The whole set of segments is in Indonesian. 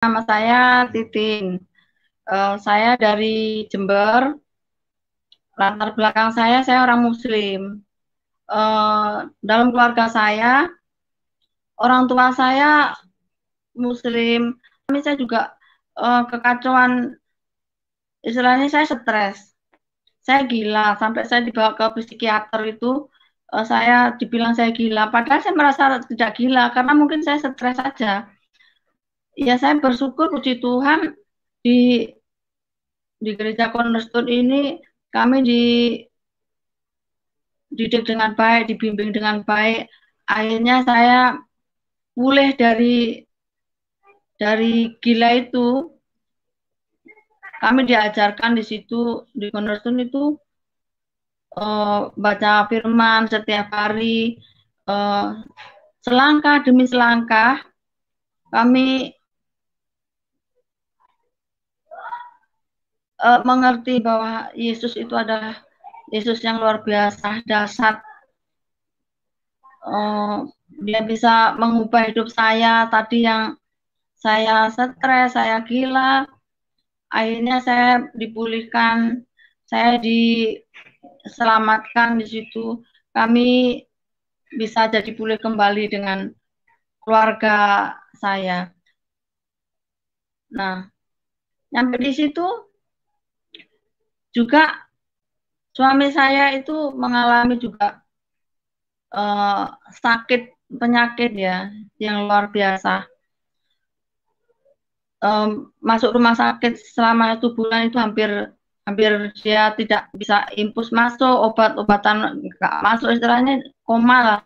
Nama saya Titin. Saya dari Jember. Latar belakang saya orang Muslim. Dalam keluarga saya, orang tua saya Muslim. Saya juga kekacauan, istilahnya saya stres. Saya gila, sampai saya dibawa ke psikiater itu, saya dibilang saya gila. Padahal saya merasa tidak gila, karena mungkin saya stres saja. Ya, saya bersyukur, puji Tuhan, di gereja Cornerstone ini kami dididik dengan baik, dibimbing dengan baik. Akhirnya saya pulih dari gila itu. Kami diajarkan di situ, di Cornerstone itu baca firman setiap hari, selangkah demi selangkah kami mengerti bahwa Yesus itu adalah Yesus yang luar biasa, dahsyat. Dia bisa mengubah hidup saya. Tadi yang saya stres, saya gila, akhirnya saya dipulihkan, saya diselamatkan di situ. Kami bisa jadi pulih kembali dengan keluarga saya. Nah, sampai di situ juga suami saya itu mengalami juga sakit, penyakit ya, yang luar biasa. Masuk rumah sakit selama 1 bulan itu hampir dia tidak bisa infus masuk, obat-obatan nggak masuk, istilahnya koma lah.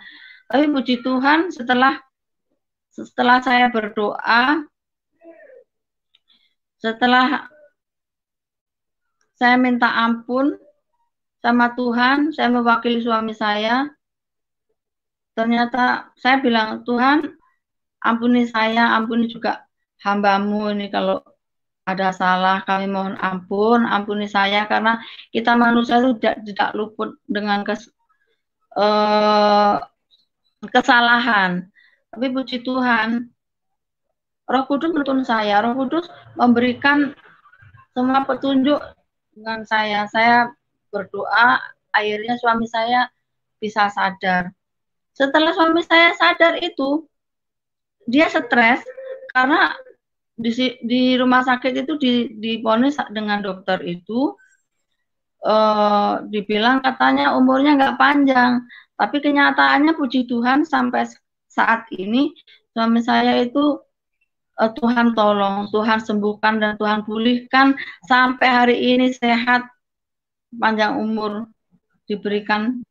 Tapi puji Tuhan, setelah saya berdoa, setelah saya minta ampun sama Tuhan, saya mewakili suami saya, ternyata saya bilang, Tuhan ampuni saya, ampuni juga hamba-Mu ini, kalau ada salah kami mohon ampun, ampuni saya, karena kita manusia itu tidak luput dengan kesalahan. Tapi puji Tuhan, Roh Kudus menuntun saya, Roh Kudus memberikan semua petunjuk dengan saya. Saya berdoa, akhirnya suami saya bisa sadar. Setelah suami saya sadar itu, dia stres karena di rumah sakit itu divonis dengan dokter itu dibilang katanya umurnya nggak panjang, tapi kenyataannya puji Tuhan sampai saat ini suami saya itu Tuhan tolong, Tuhan sembuhkan dan Tuhan pulihkan sampai hari ini sehat, panjang umur, diberikan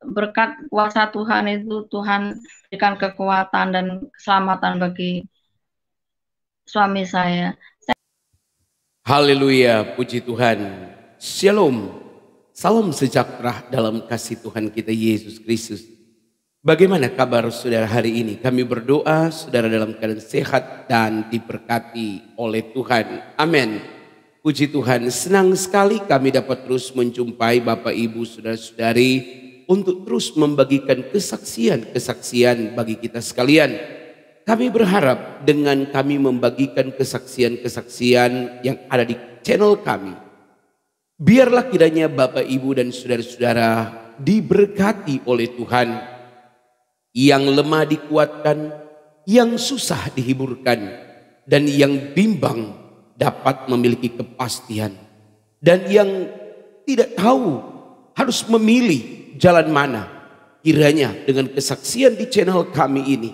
berkat kuasa Tuhan itu. Tuhan berikan kekuatan dan keselamatan bagi suami saya. Haleluya, puji Tuhan. Shalom, salam sejahtera dalam kasih Tuhan kita Yesus Kristus. Bagaimana kabar saudara hari ini? Kami berdoa saudara dalam keadaan sehat dan diberkati oleh Tuhan. Amin. Puji Tuhan, senang sekali kami dapat terus menjumpai Bapak Ibu saudara-saudari untuk terus membagikan kesaksian-kesaksian bagi kita sekalian. Kami berharap dengan kami membagikan kesaksian-kesaksian yang ada di channel kami, biarlah kiranya Bapak Ibu dan saudara-saudara diberkati oleh Tuhan. Yang lemah dikuatkan, yang susah dihiburkan, dan yang bimbang dapat memiliki kepastian. Dan yang tidak tahu harus memilih jalan mana, kiranya dengan kesaksian di channel kami ini,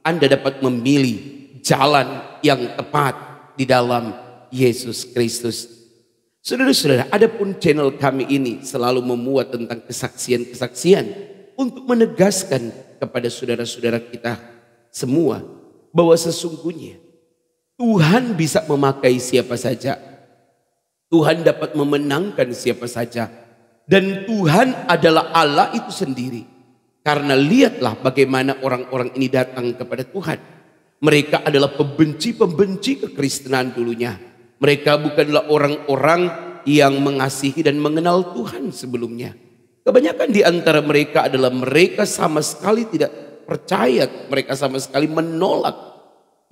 Anda dapat memilih jalan yang tepat di dalam Yesus Kristus. Saudara-saudara, adapun channel kami ini selalu memuat tentang kesaksian-kesaksian untuk menegaskan kepada saudara-saudara kita semua bahwa sesungguhnya Tuhan bisa memakai siapa saja. Tuhan dapat memenangkan siapa saja. Dan Tuhan adalah Allah itu sendiri. Karena lihatlah bagaimana orang-orang ini datang kepada Tuhan. Mereka adalah pembenci-pembenci kekristenan dulunya. Mereka bukanlah orang-orang yang mengasihi dan mengenal Tuhan sebelumnya. Kebanyakan di antara mereka adalah mereka sama sekali tidak percaya. Mereka sama sekali menolak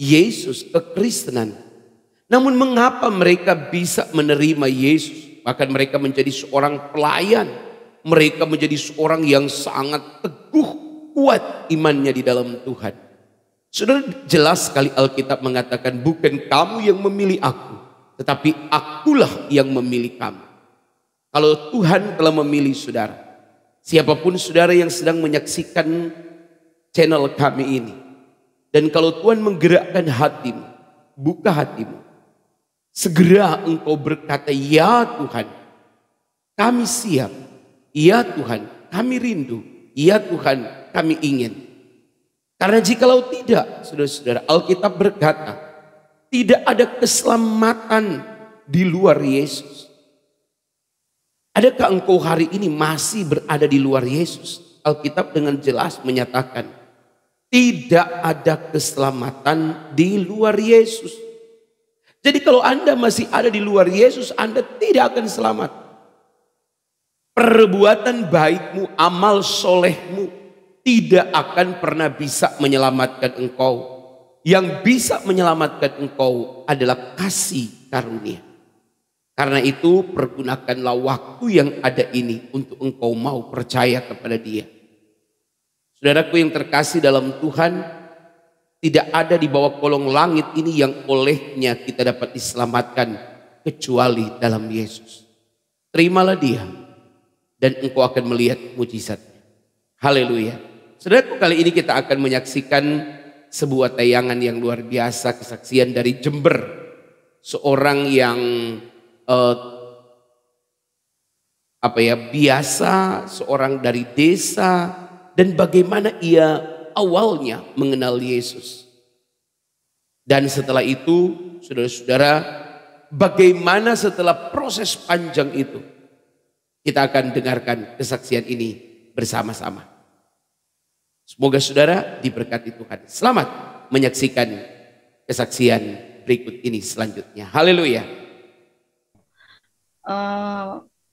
Yesus, kekristenan. Namun mengapa mereka bisa menerima Yesus? Bahkan mereka menjadi seorang pelayan. Mereka menjadi seorang yang sangat teguh, kuat imannya di dalam Tuhan. Saudara, jelas sekali Alkitab mengatakan bukan kamu yang memilih aku, tetapi akulah yang memilih kamu. Kalau Tuhan telah memilih saudara, siapapun saudara yang sedang menyaksikan channel kami ini, dan kalau Tuhan menggerakkan hatimu, buka hatimu, segera engkau berkata, ya Tuhan, kami siap. Ya Tuhan, kami rindu. Ya Tuhan, kami ingin. Karena jikalau tidak, saudara-saudara, Alkitab berkata, tidak ada keselamatan di luar Yesus. Adakah engkau hari ini masih berada di luar Yesus? Alkitab dengan jelas menyatakan, tidak ada keselamatan di luar Yesus. Jadi kalau Anda masih ada di luar Yesus, Anda tidak akan selamat. Perbuatan baikmu, amal solehmu tidak akan pernah bisa menyelamatkan engkau. Yang bisa menyelamatkan engkau adalah kasih karunia. Karena itu pergunakanlah waktu yang ada ini untuk engkau mau percaya kepada Dia. Saudaraku yang terkasih dalam Tuhan, tidak ada di bawah kolong langit ini yang olehnya kita dapat diselamatkan kecuali dalam Yesus. Terimalah Dia dan engkau akan melihat mujizatnya. Haleluya. Saudaraku, kali ini kita akan menyaksikan sebuah tayangan yang luar biasa, kesaksian dari Jember. Seorang yang biasa, seorang dari desa, dan bagaimana ia awalnya mengenal Yesus. Dan setelah itu, saudara-saudara, bagaimana setelah proses panjang itu, kita akan dengarkan kesaksian ini bersama-sama. Semoga saudara diberkati Tuhan. Selamat menyaksikan kesaksian berikut ini selanjutnya. Haleluya.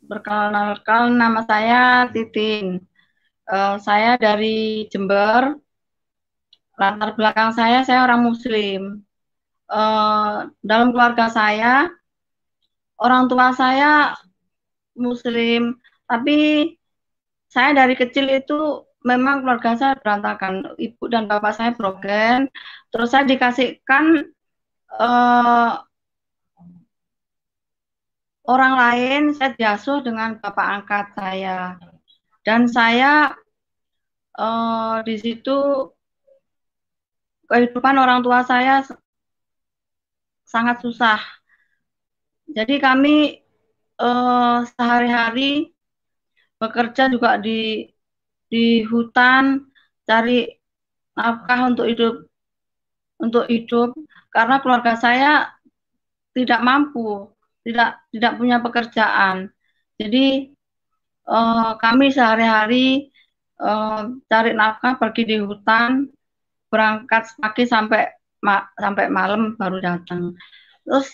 Perkenalkan, nama saya Titin. Saya dari Jember. Latar belakang saya orang Muslim. Dalam keluarga saya, orang tua saya Muslim, tapi saya dari kecil itu memang keluarga saya berantakan. Ibu dan bapak saya broken. Terus saya dikasihkan orang lain, saya diasuh dengan bapak angkat saya. Dan saya di situ kehidupan orang tua saya sangat susah. Jadi kami sehari-hari bekerja juga di hutan, cari nafkah untuk hidup karena keluarga saya tidak mampu, tidak punya pekerjaan. Jadi kami sehari-hari cari nafkah, pergi di hutan, berangkat pagi sampai malam baru datang. Terus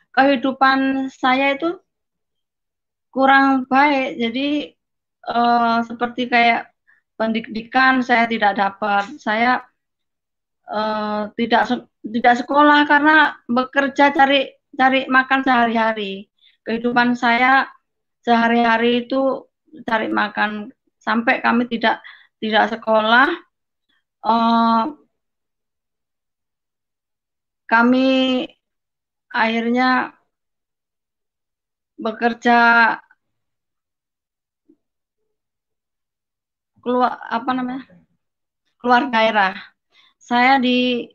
kehidupan saya itu kurang baik, jadi seperti kayak pendidikan saya tidak dapat, saya tidak sekolah karena bekerja cari makan sehari-hari. Kehidupan saya sehari-hari itu cari makan, sampai kami tidak sekolah. Kami akhirnya bekerja keluar daerah. Saya di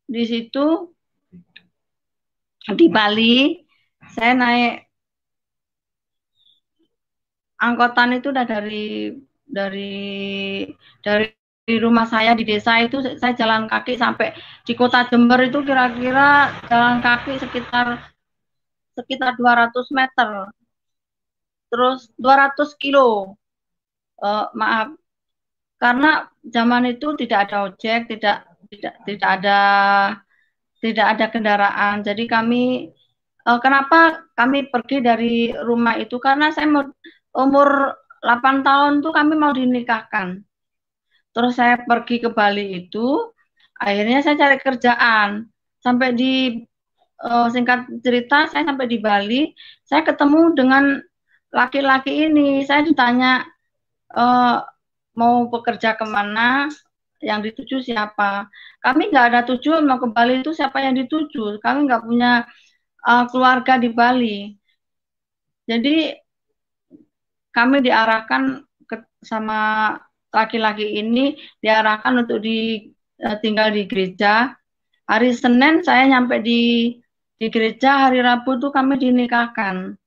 situ di Bali, saya naik angkutan itu udah dari rumah saya di desa itu, saya jalan kaki sampai di kota Jember itu kira-kira jalan kaki sekitar 200 meter. Terus 200 kilo. Maaf. Karena zaman itu tidak ada ojek, tidak ada kendaraan. Jadi kenapa kami pergi dari rumah itu? Karena saya umur 8 tahun tuh kami mau dinikahkan. Terus saya pergi ke Bali itu Akhirnya saya cari kerjaan. Sampai di singkat cerita, saya sampai di Bali, saya ketemu dengan laki-laki ini. Saya ditanya, mau bekerja kemana, yang dituju siapa. Kami nggak ada tujuan mau ke Bali, itu siapa yang dituju. Kami nggak punya keluarga di Bali. Jadi kami diarahkan sama laki-laki ini, diarahkan untuk tinggal di gereja. Hari Senin saya nyampe di gereja, hari Rabu tuh kami dinikahkan.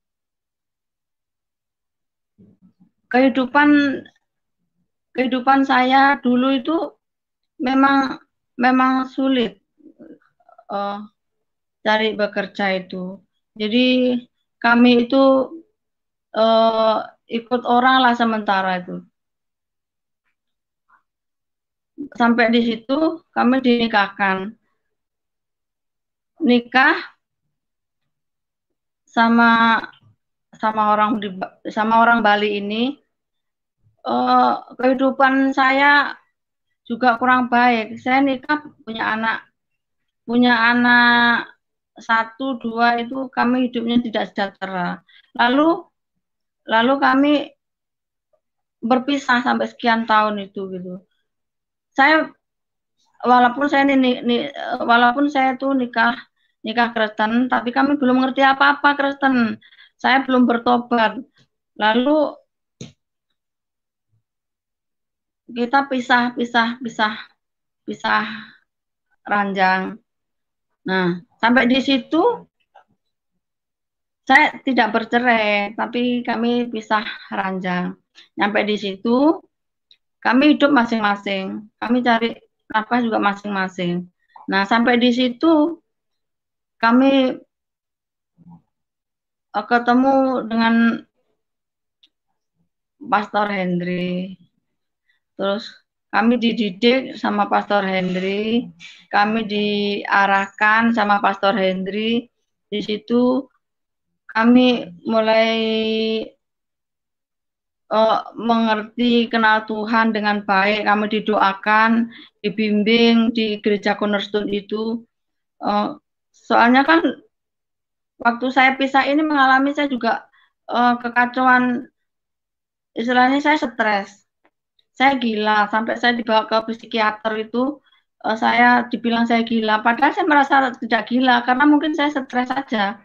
Kehidupan saya dulu itu memang sulit cari bekerja itu. Jadi kami itu ikut orang lah sementara itu. Sampai di situ kami dinikahkan. Nikah sama orang Bali ini, kehidupan saya juga kurang baik. Saya nikah punya anak 1, 2 itu kami hidupnya tidak sejahtera. Lalu kami berpisah sampai sekian tahun itu gitu. Walaupun saya tuh nikah Kristen, tapi kami belum mengerti apa-apa Kristen. Saya belum bertobat. Lalu kita pisah ranjang. Nah, sampai di situ saya tidak bercerai, tapi kami pisah ranjang. Sampai di situ kami hidup masing-masing. Kami cari nafkah juga masing-masing. Nah, sampai di situ kami ketemu dengan Pastor Hendri. Terus kami dididik sama Pastor Hendri, kami diarahkan sama Pastor Hendri. Di situ kami mulai mengerti, kenal Tuhan dengan baik. Kami didoakan, dibimbing di gereja Cornerstone itu. Soalnya kan waktu saya pisah ini mengalami saya juga kekacauan, istilahnya saya stres. Saya gila, sampai saya dibawa ke psikiater itu, saya dibilang saya gila. Padahal saya merasa tidak gila, karena mungkin saya stres saja.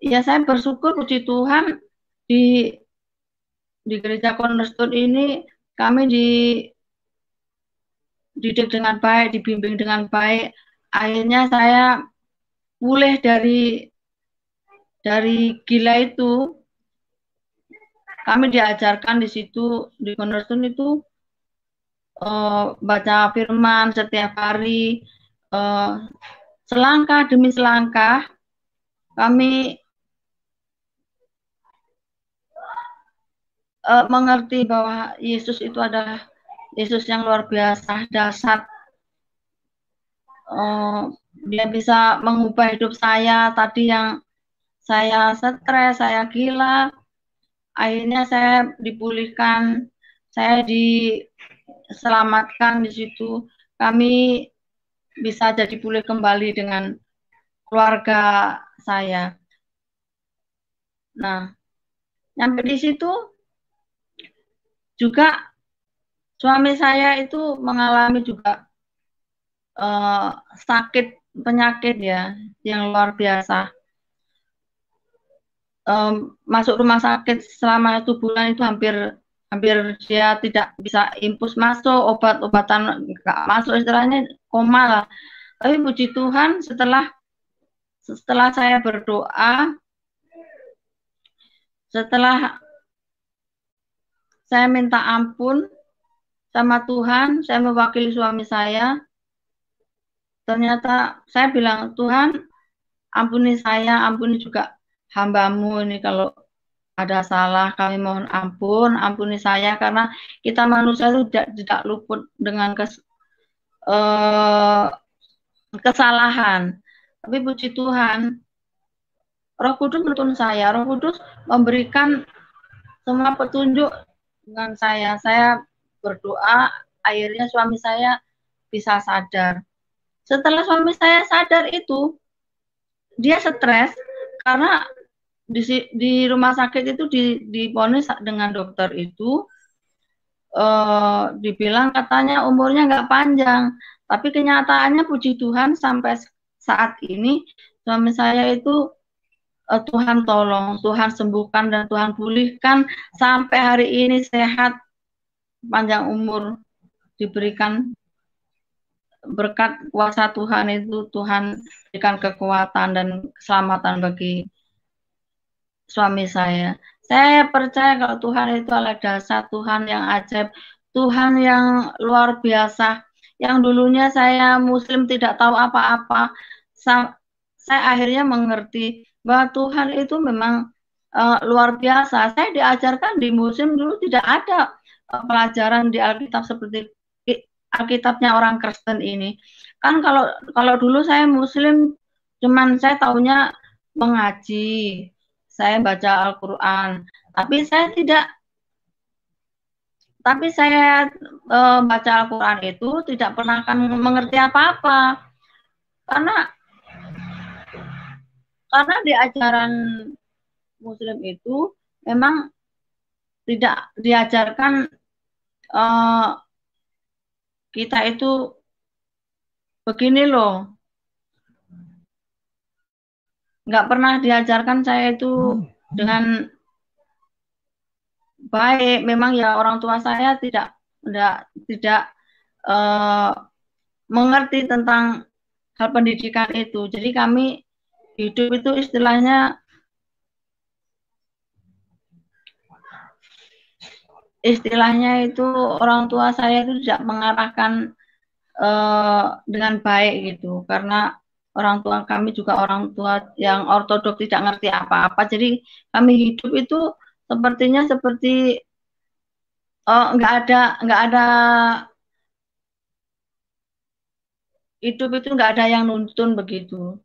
Ya, saya bersyukur, puji Tuhan, di gereja Cornerstone ini kami dididik dengan baik, dibimbing dengan baik. Akhirnya saya pulih dari gila itu. Kami diajarkan di situ, di Cornerstone itu baca firman setiap hari, selangkah demi selangkah kami mengerti bahwa Yesus itu adalah Yesus yang luar biasa, dahsyat. Dia bisa mengubah hidup saya tadi yang saya stres, saya gila. Akhirnya saya dipulihkan, saya diselamatkan di situ. Kami bisa jadi pulih kembali dengan keluarga saya. Nah, sampai di situ juga suami saya itu mengalami juga sakit, penyakit ya, yang luar biasa. Masuk rumah sakit selama 1 bulan itu hampir dia tidak bisa infus masuk, obat-obatan nggak masuk, istilahnya koma lah. Tapi puji Tuhan, setelah saya berdoa, setelah saya minta ampun sama Tuhan, saya mewakili suami saya, ternyata saya bilang, Tuhan ampuni saya, ampuni juga hamba-Mu ini, kalau ada salah kami mohon ampun, ampuni saya, karena kita manusia itu tidak luput dengan kesalahan. Tapi puji Tuhan, Roh Kudus menuntun saya, Roh Kudus memberikan semua petunjuk dengan saya. Saya berdoa, akhirnya suami saya bisa sadar. Setelah suami saya sadar itu, dia stres karena di rumah sakit itu divonis dengan dokter itu dibilang katanya umurnya nggak panjang, tapi kenyataannya puji Tuhan sampai saat ini suami saya itu Tuhan tolong, Tuhan sembuhkan dan Tuhan pulihkan sampai hari ini sehat, panjang umur, diberikan berkat kuasa Tuhan itu, Tuhan berikan kekuatan dan keselamatan bagi suami saya. Saya percaya kalau Tuhan itu adalah dasar, Tuhan yang ajaib, Tuhan yang luar biasa. Yang dulunya saya Muslim tidak tahu apa-apa, saya akhirnya mengerti bahwa Tuhan itu memang luar biasa. Saya diajarkan di Muslim dulu tidak ada pelajaran di Alkitab seperti Alkitabnya orang Kristen ini. Kan kalau dulu saya Muslim, cuman saya taunya mengaji, saya baca Al-Quran, tapi saya baca Al-Quran itu tidak pernah akan mengerti apa-apa, karena di ajaran Muslim itu memang tidak diajarkan kita itu begini loh, nggak pernah diajarkan saya itu dengan baik. Memang ya orang tua saya tidak mengerti tentang hal pendidikan itu. Jadi kami hidup itu istilahnya itu orang tua saya itu tidak mengarahkan dengan baik gitu, karena orang tua kami juga orang tua yang ortodoks, tidak ngerti apa-apa. Jadi kami hidup itu sepertinya seperti nggak ada hidup itu nggak ada yang nuntun begitu,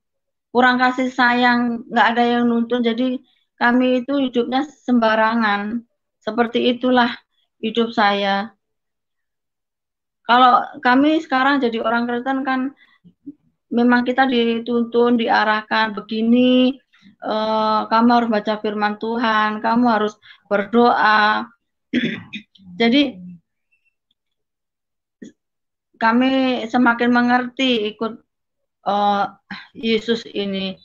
kurang kasih sayang, nggak ada yang nuntun. Jadi kami itu hidupnya sembarangan. Seperti itulah hidup saya. Kalau kami sekarang jadi orang Kristen kan memang kita dituntun, diarahkan begini, kamu harus baca firman Tuhan, kamu harus berdoa. Jadi kami semakin mengerti ikut Yesus ini.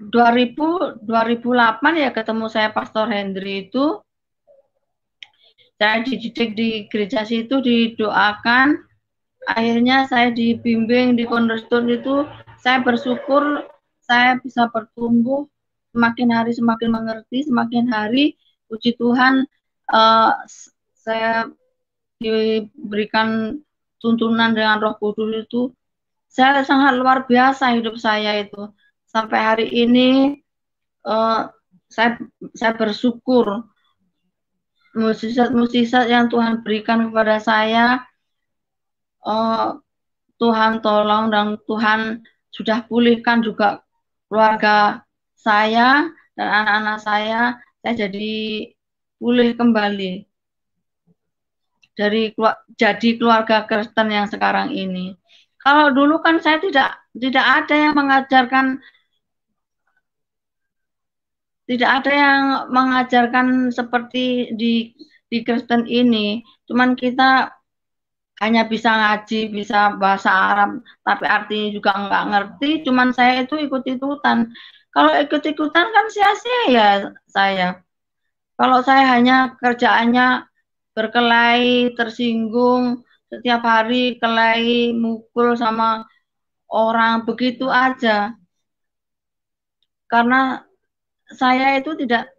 2008 ya ketemu saya Pastor Hendri itu, saya dididik di gereja situ, didoakan, akhirnya saya dibimbing di Cornerstone itu. Saya bersyukur saya bisa bertumbuh, semakin hari semakin mengerti, semakin hari puji Tuhan saya diberikan tuntunan dengan Roh Kudus itu. Saya sangat luar biasa hidup saya itu. Sampai hari ini saya bersyukur mukjizat yang Tuhan berikan kepada saya. Tuhan tolong dan Tuhan sudah pulihkan juga keluarga saya dan anak-anak saya jadi pulih kembali jadi keluarga Kristen yang sekarang ini. Kalau dulu kan saya tidak ada yang mengajarkan seperti di Kristen ini. Cuman kita hanya bisa ngaji, bisa bahasa Arab, tapi artinya juga nggak ngerti. Cuman saya itu ikut-ikutan. Kalau ikut-ikutan kan sia-sia ya saya. Kalau saya hanya kerjaannya berkelahi, tersinggung, setiap hari kelahi, mukul sama orang, begitu aja. Karena saya itu tidak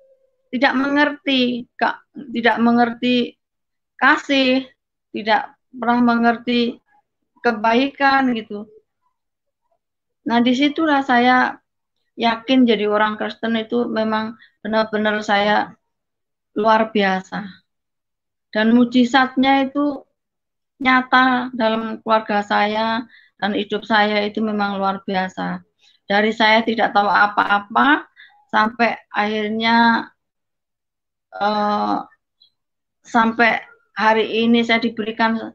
mengerti, tidak mengerti kasih, tidak pernah mengerti kebaikan gitu. Nah, disitulah saya yakin jadi orang Kristen itu memang benar-benar saya luar biasa. Dan mujizatnya itu nyata dalam keluarga saya dan hidup saya itu memang luar biasa. Dari saya tidak tahu apa-apa sampai akhirnya sampai hari ini saya diberikan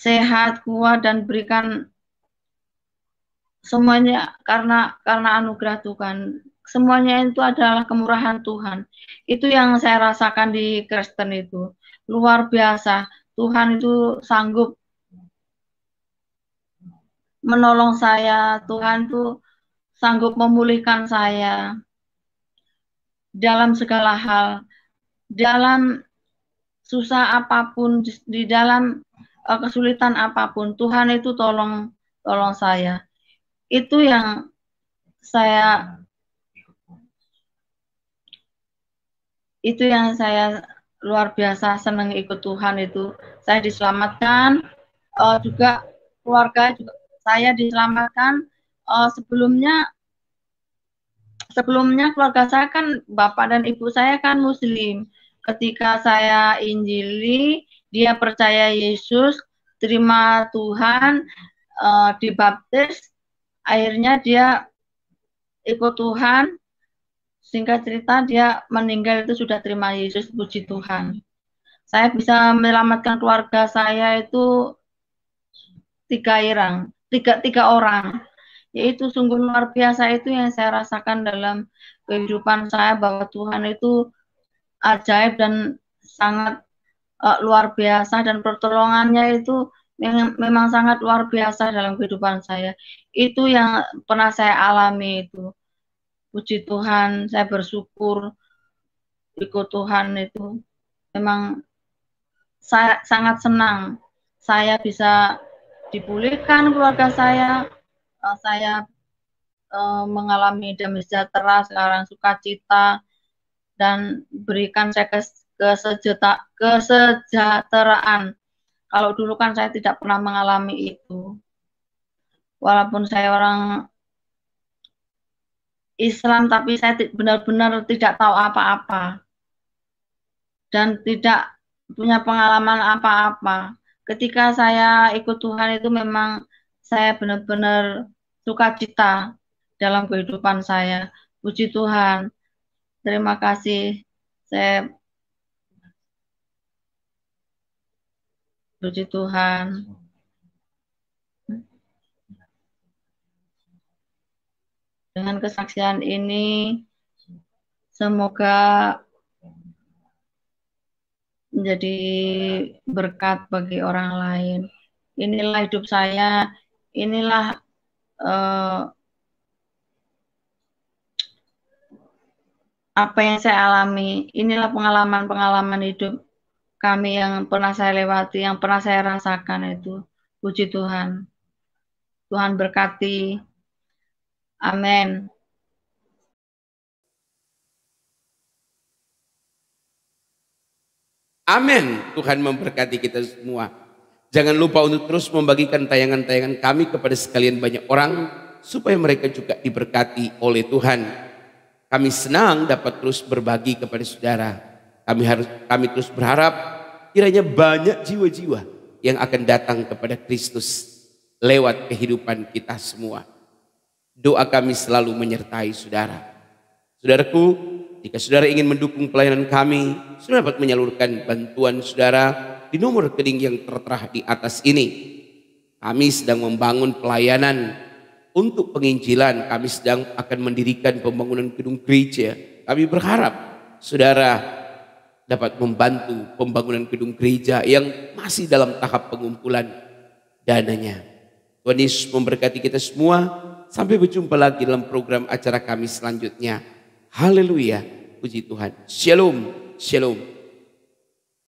sehat, kuat, dan berikan semuanya karena anugerah Tuhan. Semuanya itu adalah kemurahan Tuhan. Itu yang saya rasakan di Kristen itu. Luar biasa. Tuhan itu sanggup menolong saya. Tuhan itu sanggup memulihkan saya dalam segala hal. Dalam susah apapun, di dalam kesulitan apapun, Tuhan itu tolong saya. Itu yang saya luar biasa senang ikut Tuhan itu. Saya diselamatkan, juga keluarga juga saya diselamatkan. Sebelumnya keluarga saya kan bapak dan ibu saya kan Muslim. Ketika saya injili, dia percaya Yesus, terima Tuhan, dibaptis, akhirnya dia ikut Tuhan. Singkat cerita dia meninggal itu sudah terima Yesus, puji Tuhan. Saya bisa menyelamatkan keluarga saya itu tiga orang. Yaitu sungguh luar biasa, itu yang saya rasakan dalam kehidupan saya, bahwa Tuhan itu ajaib dan sangat luar biasa, dan pertolongannya itu memang sangat luar biasa dalam kehidupan saya. Itu yang pernah saya alami itu. Puji Tuhan, saya bersyukur ikut Tuhan itu. Memang saya sangat senang saya bisa dipulihkan keluarga saya. Saya mengalami damai sejahtera, sekarang sukacita, dan berikan saya kesejahteraan. Kalau dulu kan saya tidak pernah mengalami itu. Walaupun saya orang Islam, tapi saya benar-benar tidak tahu apa-apa dan tidak punya pengalaman apa-apa. Ketika saya ikut Tuhan itu memang saya benar-benar sukacita dalam kehidupan saya. Puji Tuhan. Terima kasih. Saya puji Tuhan. Dengan kesaksian ini, semoga menjadi berkat bagi orang lain. Inilah hidup saya, inilah apa yang saya alami, inilah pengalaman-pengalaman hidup kami yang pernah saya lewati, yang pernah saya rasakan itu. Puji Tuhan. Tuhan berkati. Amin. Amin. Tuhan memberkati kita semua. Jangan lupa untuk terus membagikan tayangan-tayangan kami kepada sekalian banyak orang, supaya mereka juga diberkati oleh Tuhan. Kami senang dapat terus berbagi kepada saudara. Kami terus berharap kiranya banyak jiwa-jiwa yang akan datang kepada Kristus lewat kehidupan kita semua. Doa kami selalu menyertai saudara. Saudaraku, jika saudara ingin mendukung pelayanan kami, saudara dapat menyalurkan bantuan saudara di nomor rekening yang tertera di atas ini. Kami sedang membangun pelayanan untuk penginjilan. Kami sedang akan mendirikan pembangunan gedung gereja. Kami berharap saudara dapat membantu pembangunan gedung gereja yang masih dalam tahap pengumpulan dananya. Tuhan Yesus memberkati kita semua. Sampai berjumpa lagi dalam program acara kami selanjutnya. Haleluya, puji Tuhan. Shalom, shalom.